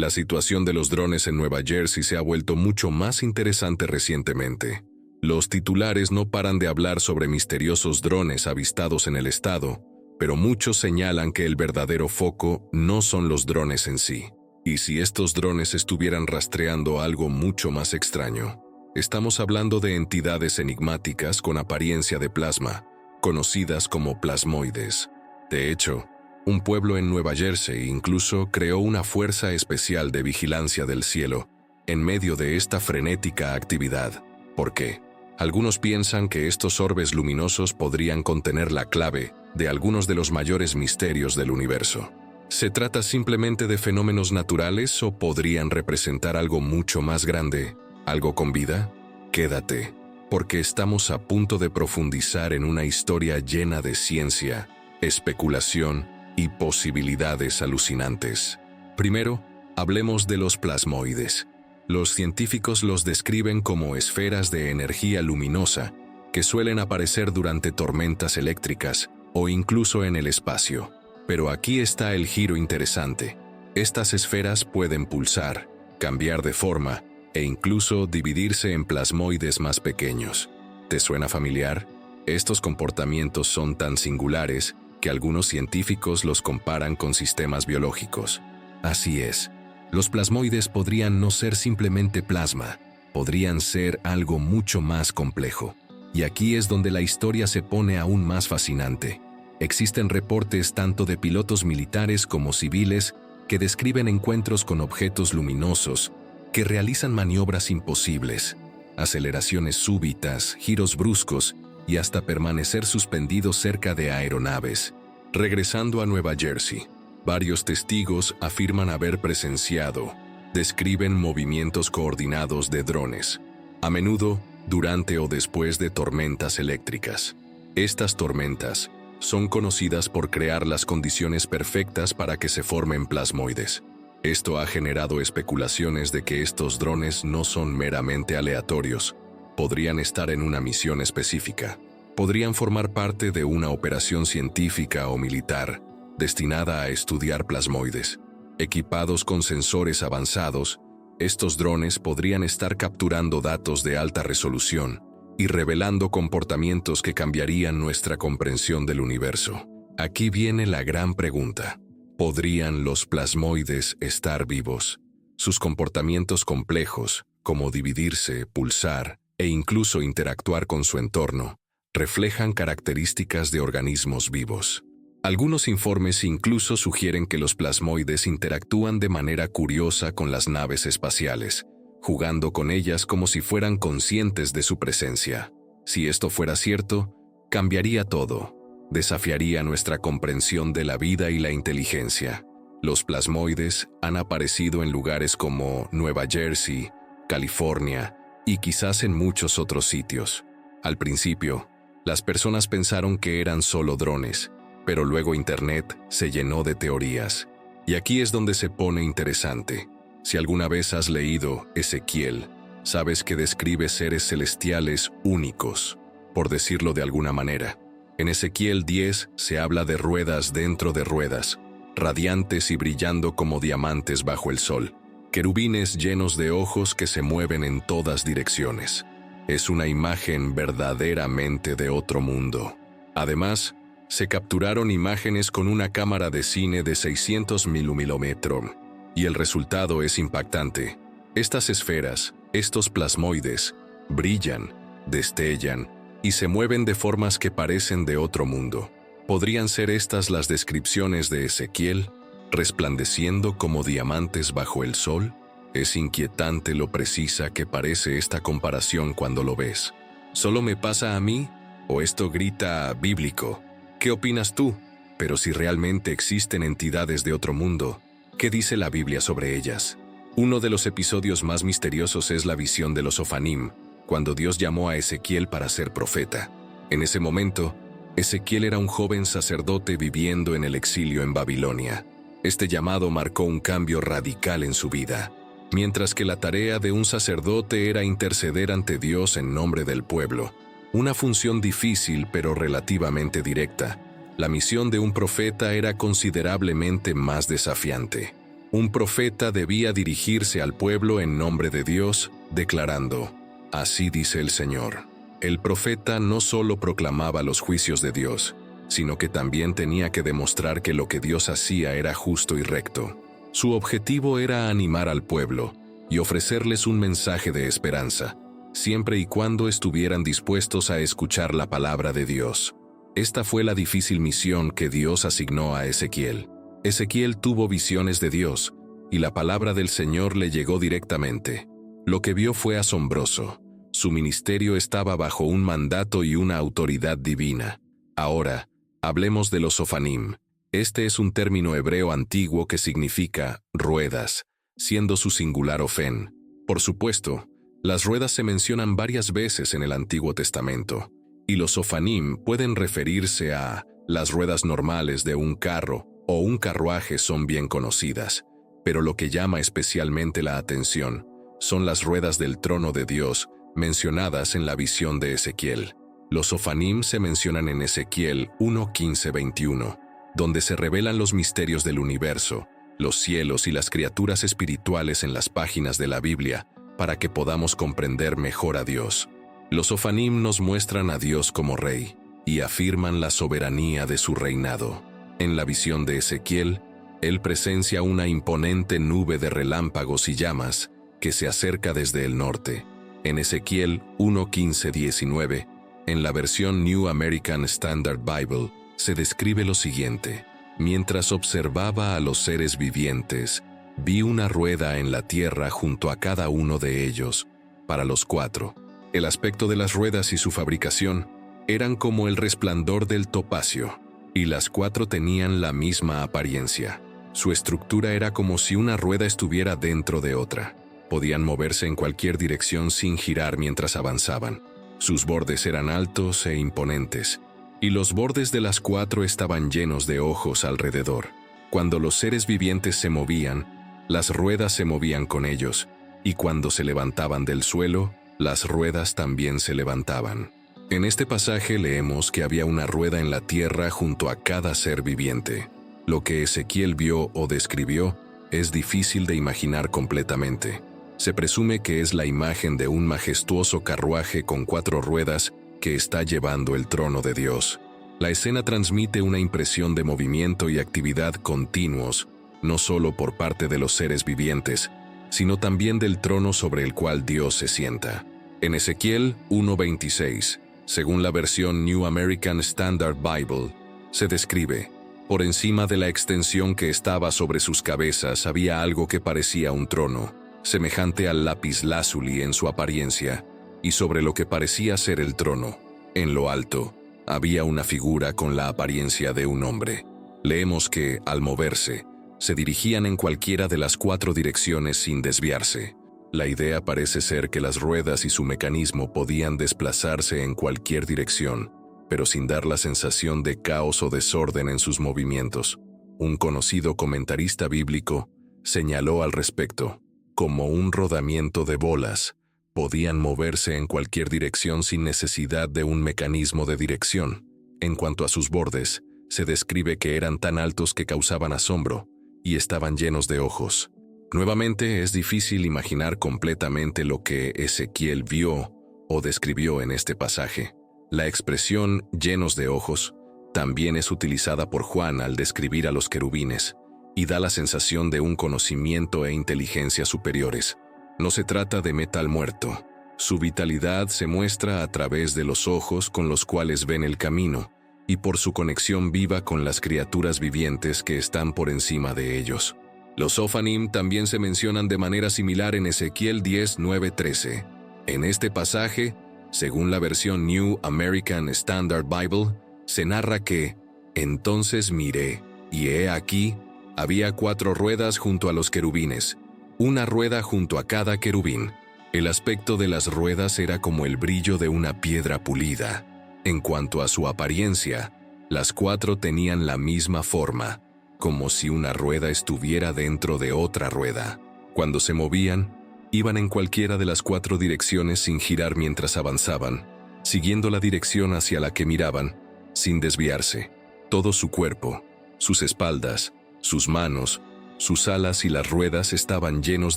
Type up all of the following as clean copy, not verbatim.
La situación de los drones en Nueva Jersey se ha vuelto mucho más interesante recientemente. Los titulares no paran de hablar sobre misteriosos drones avistados en el estado, pero muchos señalan que el verdadero foco no son los drones en sí. Y si estos drones estuvieran rastreando algo mucho más extraño, estamos hablando de entidades enigmáticas con apariencia de plasma, conocidas como plasmoides. De hecho, un pueblo en Nueva Jersey incluso creó una fuerza especial de vigilancia del cielo en medio de esta frenética actividad. ¿Por qué? Algunos piensan que estos orbes luminosos podrían contener la clave de algunos de los mayores misterios del universo. ¿Se trata simplemente de fenómenos naturales o podrían representar algo mucho más grande, algo con vida? Quédate, porque estamos a punto de profundizar en una historia llena de ciencia, especulación y posibilidades alucinantes. Primero, hablemos de los plasmoides. Los científicos los describen como esferas de energía luminosa que suelen aparecer durante tormentas eléctricas o incluso en el espacio. Pero aquí está el giro interesante. Estas esferas pueden pulsar, cambiar de forma e incluso dividirse en plasmoides más pequeños. ¿Te suena familiar? Estos comportamientos son tan singulares que algunos científicos los comparan con sistemas biológicos. Así es. Los plasmoides podrían no ser simplemente plasma, podrían ser algo mucho más complejo. Y aquí es donde la historia se pone aún más fascinante. Existen reportes tanto de pilotos militares como civiles que describen encuentros con objetos luminosos, que realizan maniobras imposibles, aceleraciones súbitas, giros bruscos y hasta permanecer suspendidos cerca de aeronaves. Regresando a Nueva Jersey, varios testigos afirman haber presenciado, describen movimientos coordinados de drones, a menudo durante o después de tormentas eléctricas. Estas tormentas son conocidas por crear las condiciones perfectas para que se formen plasmoides. Esto ha generado especulaciones de que estos drones no son meramente aleatorios, podrían estar en una misión específica, podrían formar parte de una operación científica o militar, destinada a estudiar plasmoides. Equipados con sensores avanzados, estos drones podrían estar capturando datos de alta resolución y revelando comportamientos que cambiarían nuestra comprensión del universo. Aquí viene la gran pregunta. ¿Podrían los plasmoides estar vivos? Sus comportamientos complejos, como dividirse, pulsar e incluso interactuar con su entorno, reflejan características de organismos vivos. Algunos informes incluso sugieren que los plasmoides interactúan de manera curiosa con las naves espaciales, jugando con ellas como si fueran conscientes de su presencia. Si esto fuera cierto, cambiaría todo, desafiaría nuestra comprensión de la vida y la inteligencia. Los plasmoides han aparecido en lugares como Nueva Jersey, California y quizás en muchos otros sitios. Al principio, las personas pensaron que eran solo drones, pero luego Internet se llenó de teorías. Y aquí es donde se pone interesante. Si alguna vez has leído Ezequiel, sabes que describe seres celestiales únicos, por decirlo de alguna manera. En Ezequiel 10 se habla de ruedas dentro de ruedas, radiantes y brillando como diamantes bajo el sol, querubines llenos de ojos que se mueven en todas direcciones. Es una imagen verdaderamente de otro mundo. Además, se capturaron imágenes con una cámara de cine de 600 milímetros, y el resultado es impactante. Estas esferas, estos plasmoides, brillan, destellan y se mueven de formas que parecen de otro mundo. ¿Podrían ser estas las descripciones de Ezequiel, resplandeciendo como diamantes bajo el sol? Es inquietante lo precisa que parece esta comparación cuando lo ves. ¿Solo me pasa a mí? ¿O esto grita bíblico? ¿Qué opinas tú? Pero si realmente existen entidades de otro mundo, ¿qué dice la Biblia sobre ellas? Uno de los episodios más misteriosos es la visión de los Ofanim, cuando Dios llamó a Ezequiel para ser profeta. En ese momento, Ezequiel era un joven sacerdote viviendo en el exilio en Babilonia. Este llamado marcó un cambio radical en su vida. Mientras que la tarea de un sacerdote era interceder ante Dios en nombre del pueblo, una función difícil pero relativamente directa, la misión de un profeta era considerablemente más desafiante. Un profeta debía dirigirse al pueblo en nombre de Dios, declarando: «Así dice el Señor». El profeta no solo proclamaba los juicios de Dios, sino que también tenía que demostrar que lo que Dios hacía era justo y recto. Su objetivo era animar al pueblo y ofrecerles un mensaje de esperanza, siempre y cuando estuvieran dispuestos a escuchar la palabra de Dios. Esta fue la difícil misión que Dios asignó a Ezequiel. Ezequiel tuvo visiones de Dios, y la palabra del Señor le llegó directamente. Lo que vio fue asombroso. Su ministerio estaba bajo un mandato y una autoridad divina. Ahora, hablemos de los sofanim. Este es un término hebreo antiguo que significa ruedas, siendo su singular ofen. Por supuesto, las ruedas se mencionan varias veces en el Antiguo Testamento, y los sofanim pueden referirse a las ruedas normales de un carro o un carruaje son bien conocidas, pero lo que llama especialmente la atención son las ruedas del trono de Dios mencionadas en la visión de Ezequiel. Los sofanim se mencionan en Ezequiel 1:15-21, donde se revelan los misterios del universo, los cielos y las criaturas espirituales en las páginas de la Biblia, para que podamos comprender mejor a Dios. Los sofanim nos muestran a Dios como Rey y afirman la soberanía de su reinado. En la visión de Ezequiel, él presencia una imponente nube de relámpagos y llamas que se acerca desde el norte. En Ezequiel 1:15-19, en la versión New American Standard Bible, se describe lo siguiente: «Mientras observaba a los seres vivientes, vi una rueda en la tierra junto a cada uno de ellos, para los cuatro. El aspecto de las ruedas y su fabricación eran como el resplandor del topacio, y las cuatro tenían la misma apariencia. Su estructura era como si una rueda estuviera dentro de otra. Podían moverse en cualquier dirección sin girar mientras avanzaban. Sus bordes eran altos e imponentes, y los bordes de las cuatro estaban llenos de ojos alrededor. Cuando los seres vivientes se movían, las ruedas se movían con ellos, y cuando se levantaban del suelo, las ruedas también se levantaban». En este pasaje leemos que había una rueda en la tierra junto a cada ser viviente. Lo que Ezequiel vio o describió es difícil de imaginar completamente. Se presume que es la imagen de un majestuoso carruaje con 4 ruedas que está llevando el trono de Dios. La escena transmite una impresión de movimiento y actividad continuos, no solo por parte de los seres vivientes, sino también del trono sobre el cual Dios se sienta. En Ezequiel 1:26, según la versión New American Standard Bible, se describe: «Por encima de la extensión que estaba sobre sus cabezas había algo que parecía un trono, semejante al lápiz lázuli en su apariencia, y sobre lo que parecía ser el trono, en lo alto, había una figura con la apariencia de un hombre». Leemos que, al moverse, se dirigían en cualquiera de las 4 direcciones sin desviarse. La idea parece ser que las ruedas y su mecanismo podían desplazarse en cualquier dirección, pero sin dar la sensación de caos o desorden en sus movimientos. Un conocido comentarista bíblico señaló al respecto: «Como un rodamiento de bolas, podían moverse en cualquier dirección sin necesidad de un mecanismo de dirección». En cuanto a sus bordes, se describe que eran tan altos que causaban asombro y estaban llenos de ojos. Nuevamente, es difícil imaginar completamente lo que Ezequiel vio o describió en este pasaje. La expresión «llenos de ojos» también es utilizada por Juan al describir a los querubines, y da la sensación de un conocimiento e inteligencia superiores. No se trata de metal muerto. Su vitalidad se muestra a través de los ojos con los cuales ven el camino, y por su conexión viva con las criaturas vivientes que están por encima de ellos. Los sofanim también se mencionan de manera similar en Ezequiel 10:9-13. En este pasaje, según la versión New American Standard Bible, se narra que «Entonces miré, y he aquí, había 4 ruedas junto a los querubines, una rueda junto a cada querubín. El aspecto de las ruedas era como el brillo de una piedra pulida. En cuanto a su apariencia, las 4 tenían la misma forma, como si una rueda estuviera dentro de otra rueda. Cuando se movían, iban en cualquiera de las 4 direcciones sin girar mientras avanzaban, siguiendo la dirección hacia la que miraban, sin desviarse. Todo su cuerpo, sus espaldas, sus manos Sus alas y las ruedas estaban llenos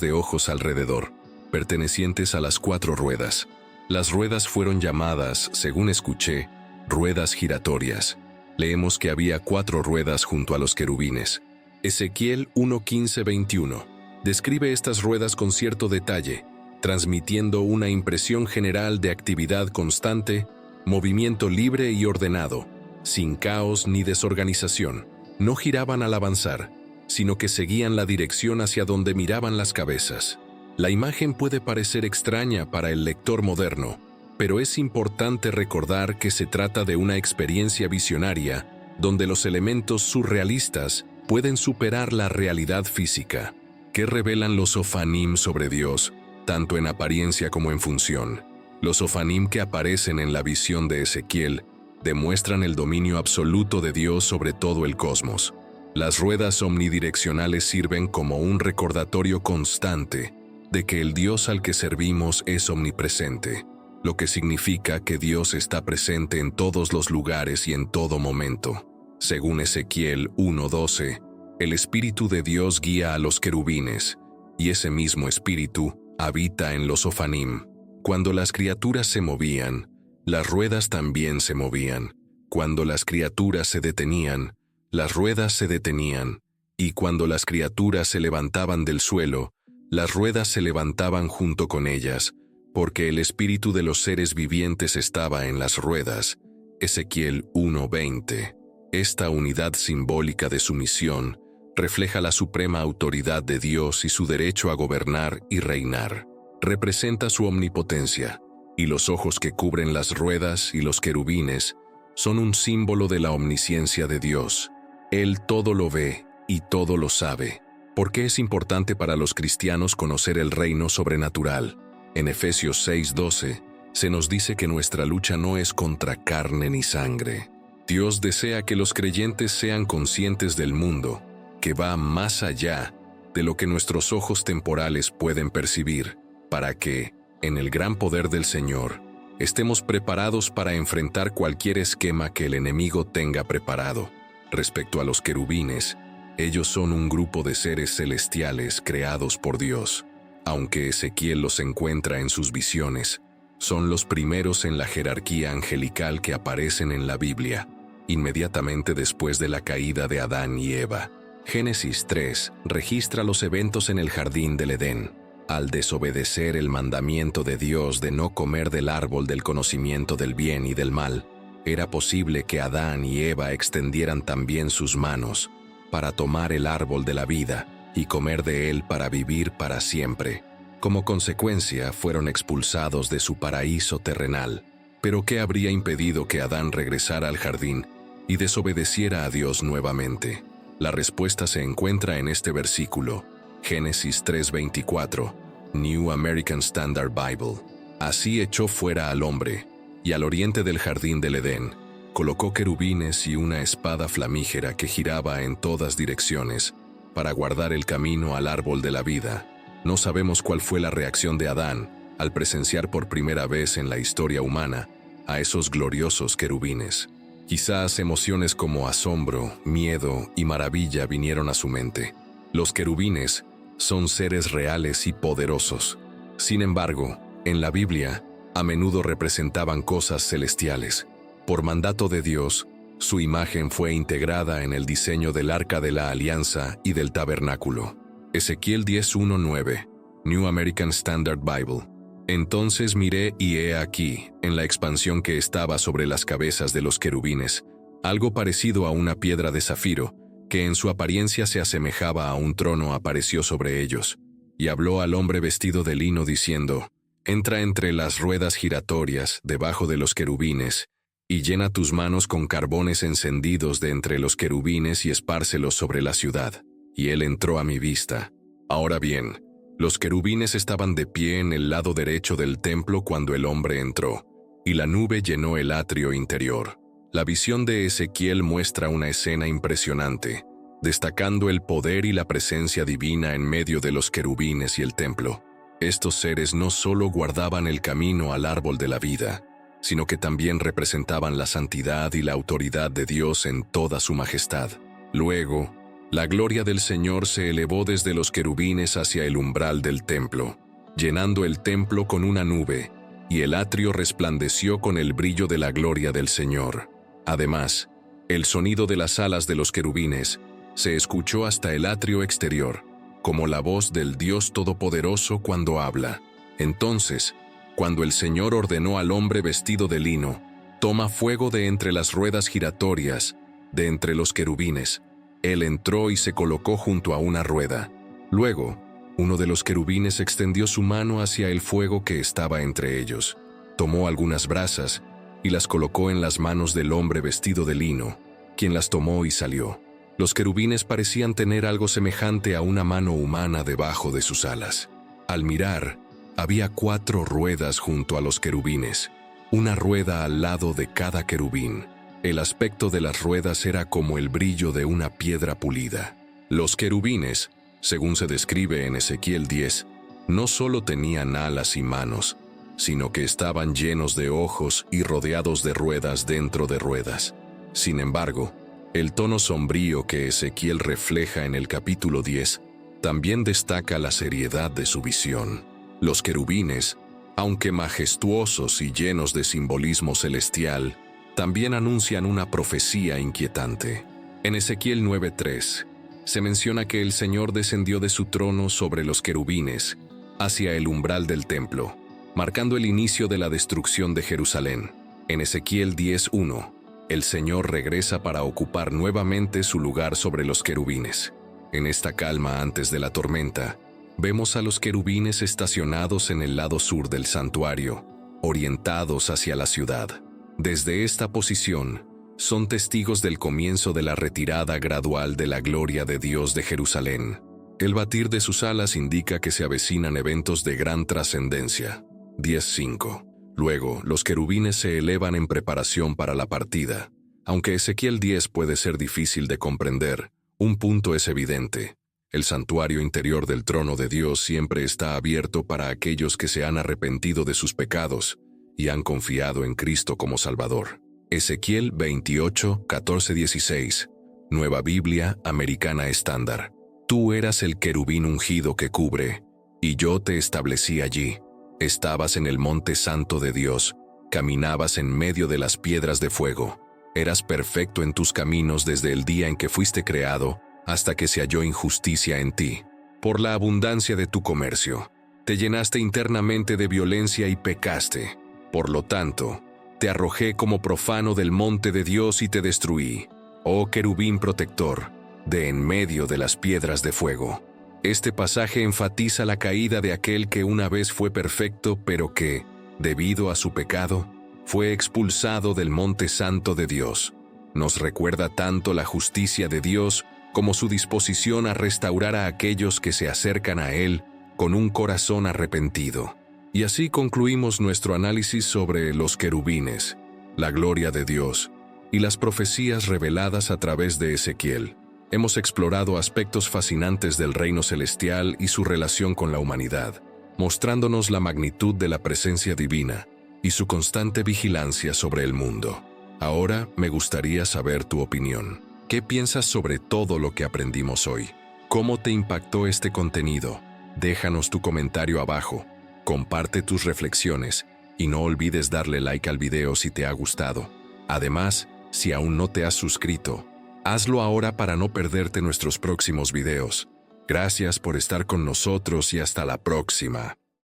de ojos alrededor, pertenecientes a las 4 ruedas. Las ruedas fueron llamadas, según escuché, ruedas giratorias. Leemos que había 4 ruedas junto a los querubines. Ezequiel 1:15-21 describe estas ruedas con cierto detalle, transmitiendo una impresión general de actividad constante, movimiento libre y ordenado, sin caos ni desorganización. No giraban al avanzar, sino que seguían la dirección hacia donde miraban las cabezas. La imagen puede parecer extraña para el lector moderno, pero es importante recordar que se trata de una experiencia visionaria donde los elementos surrealistas pueden superar la realidad física. ¿Qué revelan los ofanim sobre Dios, tanto en apariencia como en función? Los ofanim que aparecen en la visión de Ezequiel demuestran el dominio absoluto de Dios sobre todo el cosmos. Las ruedas omnidireccionales sirven como un recordatorio constante de que el Dios al que servimos es omnipresente, lo que significa que Dios está presente en todos los lugares y en todo momento. Según Ezequiel 1:12, el Espíritu de Dios guía a los querubines, y ese mismo Espíritu habita en los ofanim. Cuando las criaturas se movían, las ruedas también se movían. Cuando las criaturas se detenían, las ruedas se detenían. Y cuando las criaturas se levantaban del suelo, las ruedas se levantaban junto con ellas, porque el espíritu de los seres vivientes estaba en las ruedas. Ezequiel 1:20. Esta unidad simbólica de su misión refleja la suprema autoridad de Dios y su derecho a gobernar y reinar. Representa su omnipotencia, y los ojos que cubren las ruedas y los querubines son un símbolo de la omnisciencia de Dios. Él todo lo ve y todo lo sabe. ¿Por qué es importante para los cristianos conocer el reino sobrenatural? En Efesios 6:12 se nos dice que nuestra lucha no es contra carne ni sangre. Dios desea que los creyentes sean conscientes del mundo, que va más allá de lo que nuestros ojos temporales pueden percibir, para que, en el gran poder del Señor, estemos preparados para enfrentar cualquier esquema que el enemigo tenga preparado. Respecto a los querubines, ellos son un grupo de seres celestiales creados por Dios. Aunque Ezequiel los encuentra en sus visiones, son los primeros en la jerarquía angelical que aparecen en la Biblia, inmediatamente después de la caída de Adán y Eva. Génesis 3 registra los eventos en el jardín del Edén. Al desobedecer el mandamiento de Dios de no comer del árbol del conocimiento del bien y del mal, era posible que Adán y Eva extendieran también sus manos para tomar el árbol de la vida y comer de él para vivir para siempre. Como consecuencia, fueron expulsados de su paraíso terrenal. ¿Pero qué habría impedido que Adán regresara al jardín y desobedeciera a Dios nuevamente? La respuesta se encuentra en este versículo, Génesis 3:24, New American Standard Bible. Así echó fuera al hombre, y al oriente del jardín del Edén colocó querubines y una espada flamígera que giraba en todas direcciones para guardar el camino al árbol de la vida. No sabemos cuál fue la reacción de Adán al presenciar por primera vez en la historia humana a esos gloriosos querubines. Quizás emociones como asombro, miedo y maravilla vinieron a su mente. Los querubines son seres reales y poderosos. Sin embargo, en la Biblia, a menudo representaban cosas celestiales. Por mandato de Dios, su imagen fue integrada en el diseño del Arca de la Alianza y del Tabernáculo. Ezequiel 10:1-9, New American Standard Bible. Entonces miré y he aquí, en la expansión que estaba sobre las cabezas de los querubines, algo parecido a una piedra de zafiro, que en su apariencia se asemejaba a un trono apareció sobre ellos. Y habló al hombre vestido de lino diciendo, entra entre las ruedas giratorias, debajo de los querubines, y llena tus manos con carbones encendidos de entre los querubines y espárcelos sobre la ciudad. Y él entró a mi vista. Ahora bien, los querubines estaban de pie en el lado derecho del templo cuando el hombre entró, y la nube llenó el atrio interior. La visión de Ezequiel muestra una escena impresionante, destacando el poder y la presencia divina en medio de los querubines y el templo. Estos seres no solo guardaban el camino al árbol de la vida, sino que también representaban la santidad y la autoridad de Dios en toda su majestad. Luego, La gloria del Señor se elevó desde los querubines hacia el umbral del templo, llenando el templo con una nube, y el atrio resplandeció con el brillo de la gloria del Señor. Además, el sonido de las alas de los querubines se escuchó hasta el atrio exterior, como la voz del Dios Todopoderoso cuando habla. Entonces, cuando el Señor ordenó al hombre vestido de lino, toma fuego de entre las ruedas giratorias, de entre los querubines, él entró y se colocó junto a una rueda. Luego, uno de los querubines extendió su mano hacia el fuego que estaba entre ellos, tomó algunas brasas y las colocó en las manos del hombre vestido de lino, quien las tomó y salió. Los querubines parecían tener algo semejante a una mano humana debajo de sus alas. Al mirar, había 4 ruedas junto a los querubines, una rueda al lado de cada querubín. El aspecto de las ruedas era como el brillo de una piedra pulida. Los querubines, según se describe en Ezequiel 10, no solo tenían alas y manos, sino que estaban llenos de ojos y rodeados de ruedas dentro de ruedas. Sin embargo, el tono sombrío que Ezequiel refleja en el capítulo 10 también destaca la seriedad de su visión. Los querubines, aunque majestuosos y llenos de simbolismo celestial, también anuncian una profecía inquietante. En Ezequiel 9:3 se menciona que el Señor descendió de su trono sobre los querubines hacia el umbral del templo, marcando el inicio de la destrucción de Jerusalén. En Ezequiel 10:1, el Señor regresa para ocupar nuevamente su lugar sobre los querubines. En esta calma antes de la tormenta, vemos a los querubines estacionados en el lado sur del santuario, orientados hacia la ciudad. Desde esta posición, son testigos del comienzo de la retirada gradual de la gloria de Dios de Jerusalén. El batir de sus alas indica que se avecinan eventos de gran trascendencia. 10:5. Luego, los querubines se elevan en preparación para la partida. Aunque Ezequiel 10 puede ser difícil de comprender, un punto es evidente. El santuario interior del trono de Dios siempre está abierto para aquellos que se han arrepentido de sus pecados y han confiado en Cristo como Salvador. Ezequiel 28, 14-16, Nueva Biblia Americana Estándar. Tú eras el querubín ungido que cubre, y yo te establecí allí. Estabas en el monte santo de Dios, caminabas en medio de las piedras de fuego. Eras perfecto en tus caminos desde el día en que fuiste creado, hasta que se halló injusticia en ti. Por la abundancia de tu comercio, te llenaste internamente de violencia y pecaste. Por lo tanto, te arrojé como profano del monte de Dios y te destruí, oh querubín protector, de en medio de las piedras de fuego. Este pasaje enfatiza la caída de aquel que una vez fue perfecto, pero que, debido a su pecado, fue expulsado del monte santo de Dios. Nos recuerda tanto la justicia de Dios como su disposición a restaurar a aquellos que se acercan a Él con un corazón arrepentido. Y así concluimos nuestro análisis sobre los querubines, la gloria de Dios y las profecías reveladas a través de Ezequiel. Hemos explorado aspectos fascinantes del reino celestial y su relación con la humanidad, mostrándonos la magnitud de la presencia divina y su constante vigilancia sobre el mundo. Ahora me gustaría saber tu opinión. ¿Qué piensas sobre todo lo que aprendimos hoy? ¿Cómo te impactó este contenido? Déjanos tu comentario abajo. Comparte tus reflexiones y no olvides darle like al video si te ha gustado. Además, si aún no te has suscrito, hazlo ahora para no perderte nuestros próximos videos. Gracias por estar con nosotros y hasta la próxima.